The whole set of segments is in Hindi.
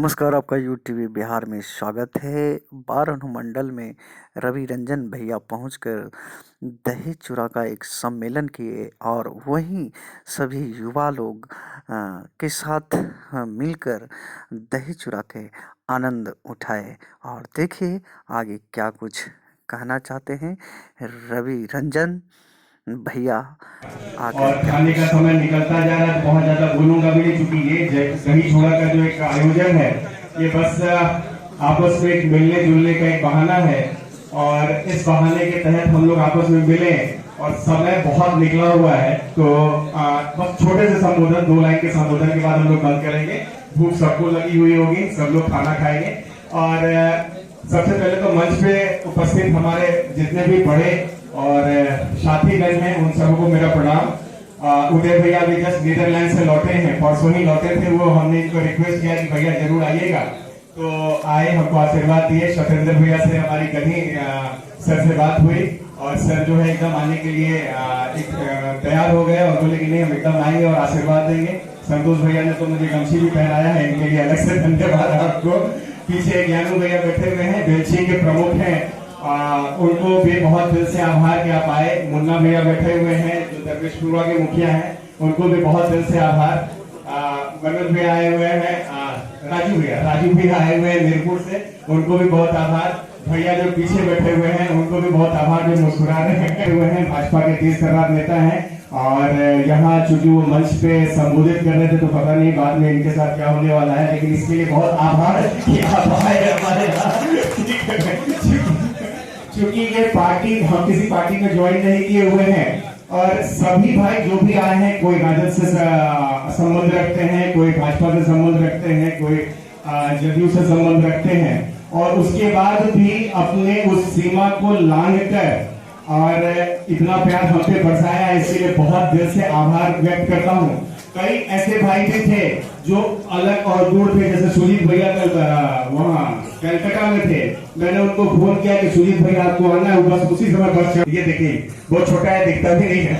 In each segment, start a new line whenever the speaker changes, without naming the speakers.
नमस्कार, आपका यू टीवी बिहार में स्वागत है। बारह मंडल में रवि रंजन भैया पहुंचकर दही चूड़ा का एक सम्मेलन किए और वहीं सभी युवा लोग के साथ मिलकर दही चूड़ा के आनंद उठाए। और देखिए आगे क्या कुछ कहना चाहते हैं रवि रंजन भैया। आगे
और
क्या
खाने का
कुछ
समय निकलता जा रहा है तो बहुत ज्यादा बोलूंगा भी नहीं, चूंकि ये दही चूड़ा का जो एक आयोजन है ये बस आपस में एक मिलने जुलने का एक बहाना है। और इस बहाने के तहत हम लोग आपस में मिले और समय बहुत निकला हुआ है, तो बस छोटे से संबोधन, 2 लाइन के संबोधन के बाद हम लोग बंद करेंगे। भूख सबको लगी हुई होगी, सब लोग खाना खाएंगे। और सबसे पहले तो मंच पे उपस्थित हमारे जितने भी बड़े और साथीगण हैं उन सबको मेरा प्रणाम। उदय भैया भी जस्ट नीदरलैंड से लौटे हैं, परसों ही लौटे थे वो। हमने इनको रिक्वेस्ट किया कि भैया जरूर आइएगा, तो आए, हमको आशीर्वाद दिए। सत्येंद्र भैया से हमारी कहीं सर से बात हुई और सर जो है एकदम आने के लिए तैयार हो गए और बोले कि नहीं हम एकदम आएंगे और आशीर्वाद देंगे। संतोष भैया ने तो मुझे गमछी भी पहनाया है, इनके लिए अलग से धन्यवाद आपको। पीछे ज्ञानू भैया बैठे हुए हैं, बेलछी के प्रमुख हैं, उनको भी बहुत दिल से आभार कि आप आए। मुन्ना भैया बैठे हुए हैं जो दरवेशपुरा के मुखिया हैं, उनको भी बहुत दिल से आभार। मनोज भैया आए हुए हैं, राजू भैया आए हुए हैं मीरपुर से, उनको भी बहुत आभार। भैया जो पीछे बैठे हुए हैं उनको भी बहुत आभार, जो मुस्कुरा रहे हुए हैं, भाजपा के तेज तर्रार नेता हैं। और यहाँ चूंकि वो मंच पे संबोधित कर रहे थे तो पता नहीं बाद में इनके साथ क्या होने वाला है, लेकिन इसके लिए बहुत आभार कि आप आए हमारे क्योंकि ये पार्टी, हम किसी पार्टी में ज्वाइन नहीं किए हुए हैं। और सभी भाई जो भी आए हैं, कोई राजद से संबंध रखते हैं, कोई भाजपा से संबंध रखते हैं, कोई जदयू से संबंध रखते हैं, और उसके बाद भी अपने उस सीमा को लांघ कर और इतना प्यार हम पे बरसाया, इसके लिए बहुत दिल से आभार व्यक्त करता हूँ। कई ऐसे भाई भी थे जो अलग और दूर थे, जैसे सुजीत भैया कल वहाँ कलकत्ता में थे। मैंने उनको फोन किया कि सुजीत भैया आपको आना है, बस उसी समय बस। ये देखिए बहुत छोटा है, दिखता भी नहीं है।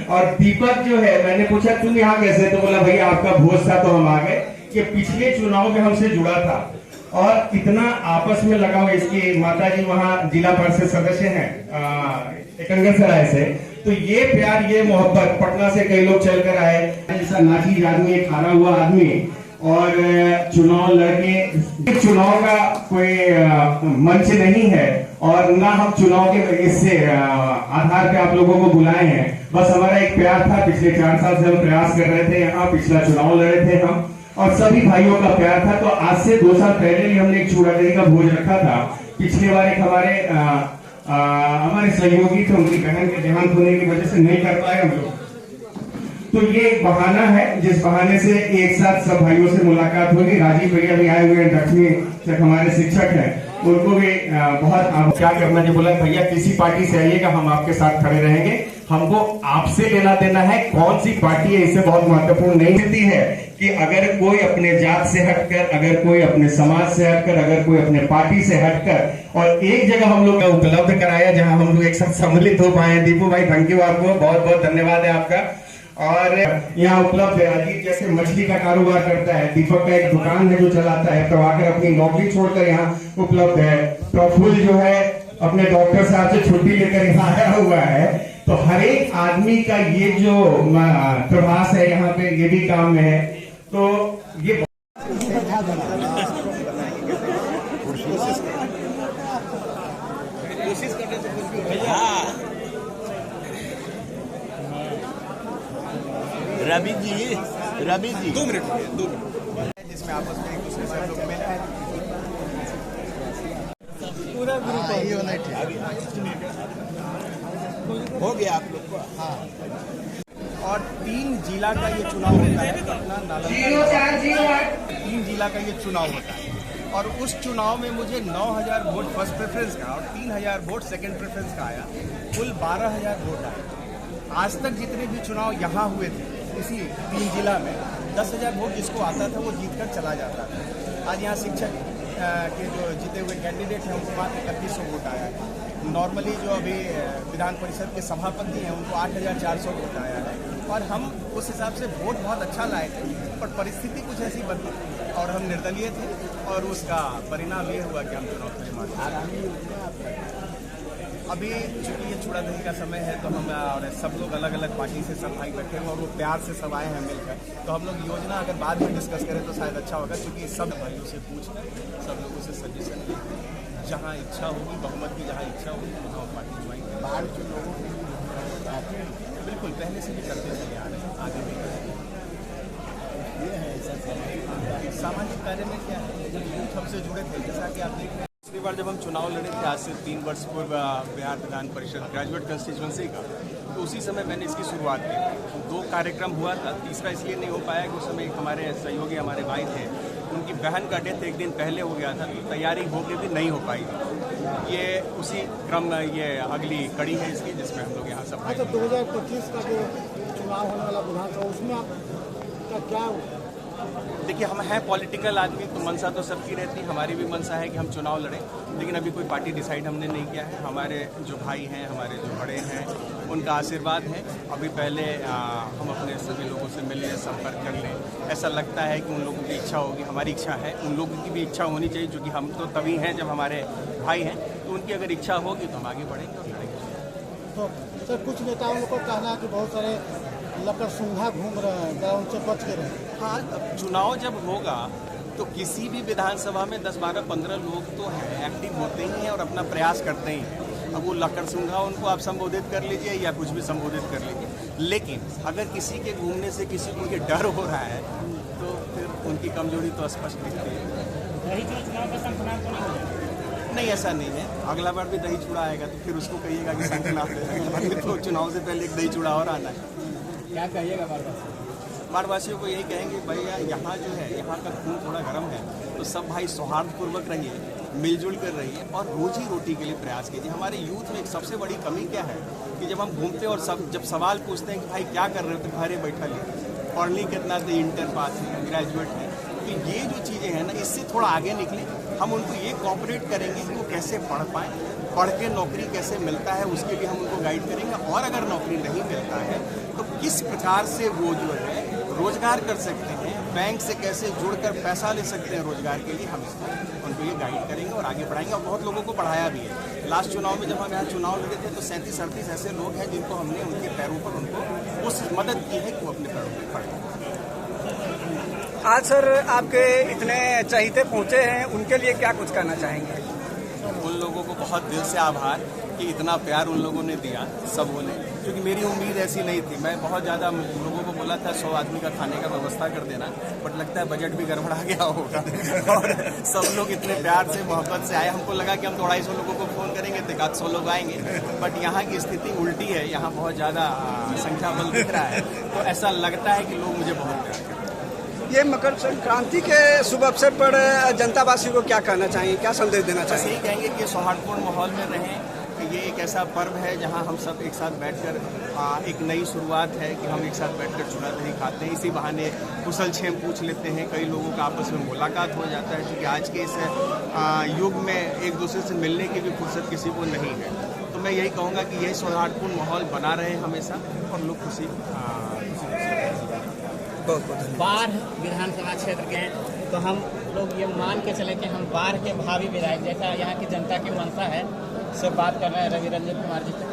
और दीपक जो है, मैंने पूछा तुम यहाँ कैसे, तो बोला भैया आपका भोज था तो हम आ गए। कि पिछले चुनाव में हमसे जुड़ा था और इतना आपस में लगा हुआ। इसकी माता जी वहाँ जिला परिषद सदस्य हैं एकंगरसराय से, तो ये प्यार, ये मोहब्बत, पटना से कई लोग चलकर आए। ऐसा नाची आदमी, एक हारा हुआ आदमी, और चुनाव लड़के, चुनाव का कोई मंच नहीं है और ना हम चुनाव के इससे आधार पे आप लोगों को बुलाए हैं। बस हमारा एक प्यार था, पिछले 4 साल से हम प्रयास कर रहे थे, यहाँ पिछला चुनाव लड़े थे हम, और सभी भाइयों का प्यार था। तो आज से 2 साल पहले भी हमने एक चूड़ा दही का भोज रखा था। पिछली बार एक हमारे सहयोगी थे, उनकी बहन के देहांत होने की वजह से नहीं कर पाए हम लोग। तो ये एक बहाना है जिस बहाने से एक साथ सब भाइयों से मुलाकात होगी। राजीव भैया भी आए हुए हैं, 10वीं तक हमारे शिक्षक हैं, उनको भी बहुत क्या करना जी। बोला भैया किसी पार्टी से आइएगा, हम आपके साथ खड़े रहेंगे, हमको आपसे लेना देना है कौन सी पार्टी है इससे बहुत महत्वपूर्ण नहीं होती है। कि अगर कोई अपने जात से हटकर, अगर कोई अपने समाज से हटकर, अगर कोई अपने पार्टी से हटकर, और एक जगह हम लोग उपलब्ध कराया जहां हम लोग एक साथ सम्मिलित हो पाए। दीपू भाई थैंक यू, आपको बहुत बहुत धन्यवाद है आपका। और यहाँ उपलब्ध है, अजीत जैसे मछली का कारोबार करता है, दीपक का एक दुकान है जो चलाता है, प्रभाकर अपनी नौकरी छोड़कर यहाँ उपलब्ध है, प्रफुल्ल जो है अपने डॉक्टर साहब से छुट्टी लेकर यहाँ आया हुआ है। तो हर एक आदमी का ये जो प्रवास है यहाँ पे, ये भी काम में है। तो ये
रवि जी
2 मिनट जिसमें आपस में एक दूसरे से लोग मिले हैं।
पूरा ग्रुप हो गया आप लोग को।
हाँ, और 3 जिला का ये चुनाव होता है, पटना, नालंदा, 3 जिला का ये चुनाव होता है। और उस चुनाव में मुझे 9000 वोट फर्स्ट प्रेफरेंस का और 3000 वोट सेकंड प्रेफरेंस का आया, कुल 12000 वोट आए। आज तक जितने भी चुनाव यहाँ हुए थे इसी 3 जिला में, 10,000 वोट जिसको आता था वो जीतकर चला जाता था। आज यहाँ शिक्षक के जो जीते हुए कैंडिडेट हैं उनको मात्र 3100 वोट आया है। नॉर्मली जो अभी विधान परिषद के सभापति हैं उनको 8400 वोट आया है। और हम उस हिसाब से वोट बहुत अच्छा लाए थे, पर परिस्थिति कुछ ऐसी बदली और हम निर्दलीय थे और उसका परिणाम ये हुआ कि हम चुनाव से मारे। अभी चूंकि ये चूड़ा दही का समय है तो हम और सब लोग अलग अलग पार्टी से सब भाई बैठे हुए और वो प्यार से सब आए हैं मिलकर, तो हम लोग योजना अगर बाद में डिस्कस करें तो शायद अच्छा होगा, क्योंकि सब भाइयों से पूछ सब लोगों से सजेशन जहाँ इच्छा होगी, बहुमत की जहाँ इच्छा होगी वहाँ पार्टी ज्वाइन करें। बाहर के लोगों बिल्कुल पहले से भी करते चले आ रहे हैं, आगे भी करेंगे। सामाजिक कार्य में क्या है, जब यूथ हमसे जुड़े थे, जैसा कि आप देख रहे हैं पिछली बार जब हम चुनाव लड़े थे आज से 3 वर्ष पूर्व बिहार विधान परिषद ग्रेजुएट कंस्टिट्यूंसी का, तो उसी समय मैंने इसकी शुरुआत की। 2 कार्यक्रम हुआ था, तीसरा इसलिए नहीं हो पाया कि उस समय हमारे सहयोगी हमारे भाई थे, उनकी बहन का डेथ 1 दिन पहले हो गया था, तो तैयारी होकर भी नहीं हो पाई। ये उसी क्रम में ये अगली कड़ी है इसकी, जिसमें हम लोग यहाँ सब।
अच्छा, 2025 का जो चुनाव होने वाला विधानसभा, उसमें आपका क्या?
देखिए, हम हैं पॉलिटिकल आदमी, तो मनसा तो सबकी रहती है, हमारी भी मनसा है कि हम चुनाव लड़ें, लेकिन अभी कोई पार्टी डिसाइड हमने नहीं किया है। हमारे जो भाई हैं, हमारे जो बड़े हैं, उनका आशीर्वाद है। अभी पहले हम अपने सभी लोगों से मिल लें, संपर्क कर लें। ऐसा लगता है कि उन लोगों की इच्छा होगी, हमारी इच्छा है, उन लोगों की भी इच्छा होनी चाहिए, क्योंकि हम तो तभी हैं जब हमारे भाई हैं, तो उनकी अगर इच्छा होगी तो हम आगे बढ़ेंगे और लड़ेंगे।
तो सर, कुछ नेताओं को कहना है कि बहुत सारे लकड़सूंघा घूम रहे हैं, क्या उनसे बच के रहें?
हाँ, अब चुनाव जब होगा तो किसी भी विधानसभा में 10, 12, 15 लोग तो हैं, एक्टिव होते ही हैं और अपना प्रयास करते ही हैं। अब वो लकड़सूंघा उनको आप संबोधित कर लीजिए या कुछ भी संबोधित कर लीजिए, लेकिन अगर किसी के घूमने से किसी को ये डर हो रहा है तो फिर उनकी कमजोरी तो स्पष्ट दिखती है। नहीं, ऐसा नहीं है। अगला बार भी दही चूड़ा आएगा तो फिर उसको कहिएगा कि शंखनाद तो चुनाव से पहले एक दही चूड़ा और आना है।
क्या कहिएगा
बाढ़वासियों को यही कहेंगे, भैया यहाँ जो है, यहाँ का खून थोड़ा गर्म है, तो सब भाई सौहार्दपूर्वक रहिए, मिलजुल कर रहिए और रोजी रोटी के लिए प्रयास कीजिए। हमारे यूथ में एक सबसे बड़ी कमी क्या है कि जब हम घूमते और सब जब सवाल पूछते हैं कि भाई क्या कर रहे हो, तो घरे बैठा ले, पढ़ ली कितना, तो इंटर पास है, ग्रेजुएट है। तो ये जो चीज़ें हैं ना, इससे थोड़ा आगे निकले। हम उनको ये कोऑपरेट करेंगे कि वो कैसे पढ़ पाएँ, पढ़ के नौकरी कैसे मिलता है उसके लिए हम उनको गाइड करेंगे, और अगर नौकरी नहीं मिलता है तो किस प्रकार से वो जो है रोजगार कर सकते हैं, बैंक से कैसे जुड़कर पैसा ले सकते हैं रोजगार के लिए, हम इसको उनको ये गाइड करेंगे और आगे बढ़ाएंगे। और बहुत लोगों को पढ़ाया भी है। लास्ट चुनाव में जब हम यहाँ चुनाव लड़े थे तो 37-38 ऐसे लोग हैं जिनको हमने उनके पैरों पर उनको उस मदद की है कि वो अपने पैरों पर खड़े।
आज सर आपके इतने चहीते पहुँचे हैं, उनके लिए क्या कुछ कहना चाहेंगे?
उन लोगों को बहुत दिल से आभार कि इतना प्यार उन लोगों ने दिया सबों ने, क्योंकि मेरी उम्मीद ऐसी नहीं थी। मैं बहुत ज़्यादा लोगों को बोला था 100 आदमी का खाने का व्यवस्था कर देना, बट लगता है बजट भी गड़बड़ा गया होगा और सब लोग इतने प्यार से मोहब्बत से आए। हमको लगा कि हम 250 लोगों को फ़ोन करेंगे तो 100 लोग आएंगे, बट यहाँ की स्थिति उल्टी है। यहाँ बहुत ज़्यादा संख्या बल दिख रहा है, तो ऐसा लगता है कि लोग मुझे बहुत प्यार करते हैं।
ये मकर संक्रांति के शुभ अवसर पर जनतावासियों को क्या कहना चाहिए, क्या संदेश देना
बस
चाहिए?
यही कहेंगे कि सौहार्दपूर्ण माहौल में रहें, कि ये एक ऐसा पर्व है जहां हम सब एक साथ बैठकर एक नई शुरुआत है कि हम एक साथ बैठकर चूड़ा दही खाते हैं। इसी बहाने कुशल क्षेम पूछ लेते हैं, कई लोगों का आपस में मुलाकात हो जाता है, क्योंकि आज के इस युग में एक दूसरे से मिलने की भी फुर्सत किसी को नहीं है। तो मैं यही कहूँगा कि यही सौहार्दपूर्ण माहौल बना रहे हमेशा और लोग खुशी
बाढ़ विधानसभा क्षेत्र के हैं, तो हम लोग ये मान के चले कि हम बाढ़ के भावी विधायक, जैसा यहाँ की जनता की मंशा है, से बात कर रहे हैं रवि रंजन कुमार जी से।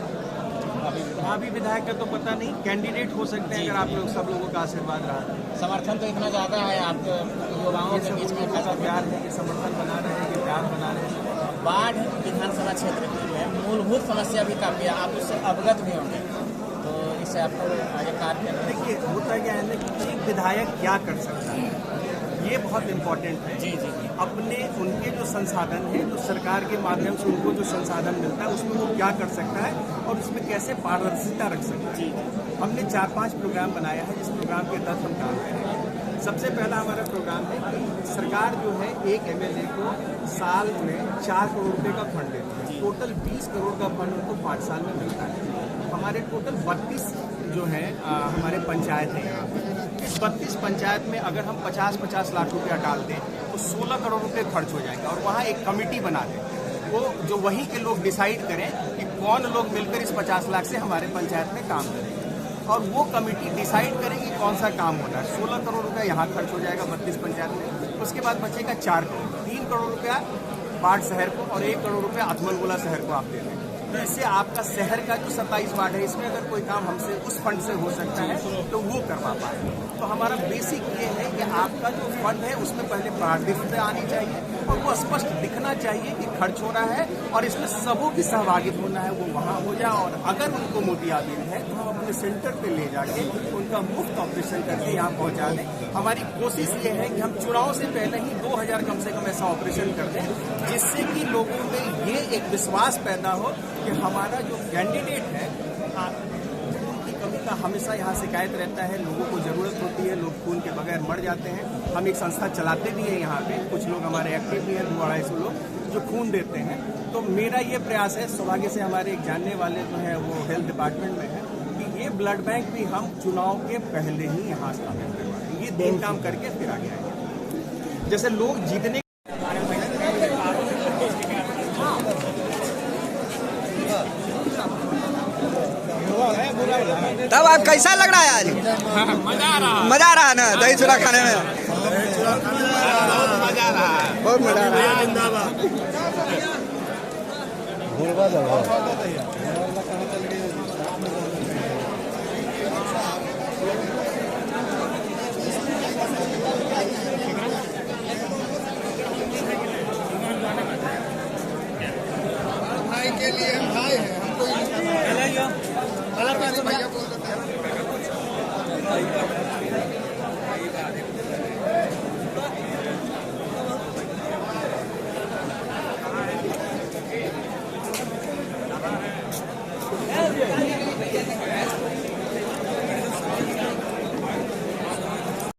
भावी विधायक का तो पता नहीं, कैंडिडेट हो सकते हैं अगर आप लोग सब लोगों का आशीर्वाद रहा।
समर्थन तो इतना ज़्यादा है आपके युवाओं के बीच में,
खासा प्यार है कि समर्थन बना रहे हैं, कि प्यार बना रहे हैं।
बाढ़ विधानसभा क्षेत्र की जो है मूलभूत समस्या भी काफ़ी है, आप उससे अवगत भी होंगे, तो इससे आपको आगे कार्य करना।
देखिए, होता क्या है ना कि एक विधायक क्या कर सकता है, ये बहुत इम्पोर्टेंट है।
जी।
अपने उनके जो संसाधन हैं, जो सरकार के माध्यम से उनको जो संसाधन मिलता है, उसमें वो क्या कर सकता है और उसमें कैसे पारदर्शिता रख सकता है। हमने 4-5 प्रोग्राम बनाया है, जिस प्रोग्राम के तहत हम काम करेंगे। सबसे पहला हमारा प्रोग्राम है कि सरकार जो है एक MLA को साल में 4 करोड़ रुपए का फंड देती है। टोटल 20 करोड़ का फंड उनको 5 साल में मिलता है। हमारे टोटल 32 जो है हमारे पंचायत हैं यहाँ पे। 32 पंचायत में अगर हम 50-50 लाख रुपया डाल दें तो 16 करोड़ रुपए खर्च हो जाएंगे, और वहाँ एक कमेटी बना दें, वो जो वहीं के लोग डिसाइड करें कि कौन लोग मिलकर इस 50 लाख से हमारे पंचायत में काम करेंगे। और वो कमेटी डिसाइड करेगी कौन सा काम होना है। 16 करोड़ रुपया यहाँ खर्च हो जाएगा 32 पंचायत में, उसके बाद बचेगा 4 करोड़, 3 करोड़ रुपया बाढ़ शहर को और 1 करोड़ रुपया अथमलगोला शहर को आप दे दें। तो इससे आपका शहर का जो 27 वार्ड है, इसमें अगर कोई काम हमसे उस फंड से हो सकता है तो वो करवा पाए। तो हमारा बेसिक ये है कि आपका जो फंड है उसमें पहले पारदर्शिता आनी चाहिए और वो स्पष्ट दिखना चाहिए कि खर्च हो रहा है और इसमें सबों की सहभागिता होना है, वो वहाँ हो जाए। और अगर उनको मोतियाबिंद है तो हम अपने सेंटर पे ले जाके उनका मुफ्त ऑपरेशन करके यहाँ पहुँचा दें। हमारी कोशिश ये है कि हम चुनाव से पहले ही 2000 कम से कम ऐसा ऑपरेशन कर दें, जिससे कि लोगों में ये एक विश्वास पैदा हो कि हमारा जो कैंडिडेट है, खून की कमी का हमेशा यहाँ शिकायत रहता है, लोगों को ज़रूरत होती है, लोग खून के बगैर मर जाते हैं। हम एक संस्था चलाते भी हैं यहाँ पे, कुछ लोग हमारे एक्टिव भी हैं, 200-250 लोग जो खून देते हैं। तो मेरा ये प्रयास है, सौभाग्य से हमारे एक जानने वाले जो हैं वो हेल्थ डिपार्टमेंट में है, कि ये ब्लड बैंक भी हम चुनाव के पहले ही यहाँ स्थापित करवाएं। ये 3 काम करके फिर आगे आएंगे। जैसे लोग जीतने
तब आप कैसा लग रहा है आज? मजा आ रहा है ना दही चूड़ा खाने में?
मजा आ रहा है,
बहुत मजा आ रहा है।
भाई के लिए हम भाई हैं, हमको भैया बोल देते हैं।